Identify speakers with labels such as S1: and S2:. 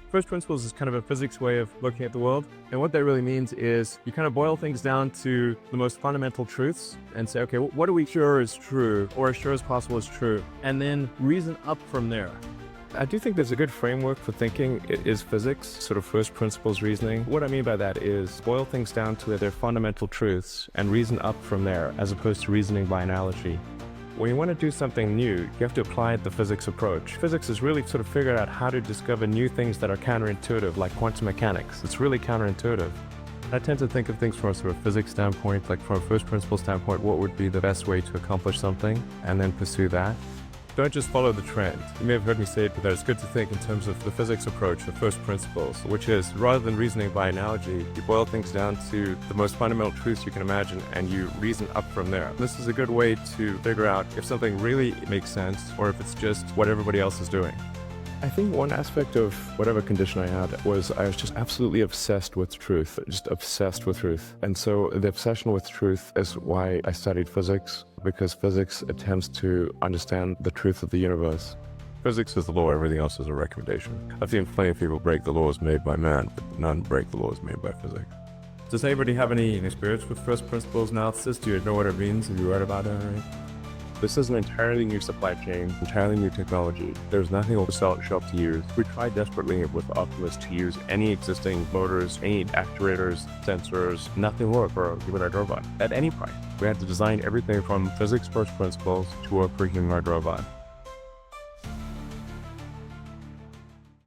S1: First principles is kind of a physics way of looking at the world. And what that really means is you kind of boil things down to the most fundamental truths and say, okay, what are we sure is true, or as sure as possible is true? And then reason up from there.
S2: I do think there's a good framework for thinking. It is physics, sort of first principles reasoning. What I mean by that is boil things down to their fundamental truths and reason up from there, as opposed to reasoning by analogy. When you want to do something new, you have to apply the physics approach. Physics is really sort of figured out how to discover new things that are counterintuitive, like quantum mechanics. It's really counterintuitive. I tend to think of things from a sort of physics standpoint, like from a first principle standpoint, what would be the best way to accomplish something, and then pursue that. Don't just follow the trend. You may have heard me say it, but it's good to think in terms of the physics approach, the first principles, which is rather than reasoning by analogy, you boil things down to the most fundamental truths you can imagine and you reason up from there. This is a good way to figure out if something really makes sense or if it's just what everybody else is doing. I think one aspect of whatever condition I had was I was just absolutely obsessed with truth, just obsessed with truth. And so the obsession with truth is why I studied physics, because physics attempts to understand the truth of the universe. Physics is the law, everything else is a recommendation. I've seen plenty of people break the laws made by man, but none break the laws made by physics.
S1: Does anybody have any experience with first principles analysis? Do you know what it means? Have you read about it already?
S2: This is an entirely new supply chain, entirely new technology. There's nothing else to sell at shop to use. We tried desperately with Optimus to use any existing motors, any actuators, sensors, nothing worked for a humanoid robot at any price. We had to design everything from physics first principles to a humanoid robot.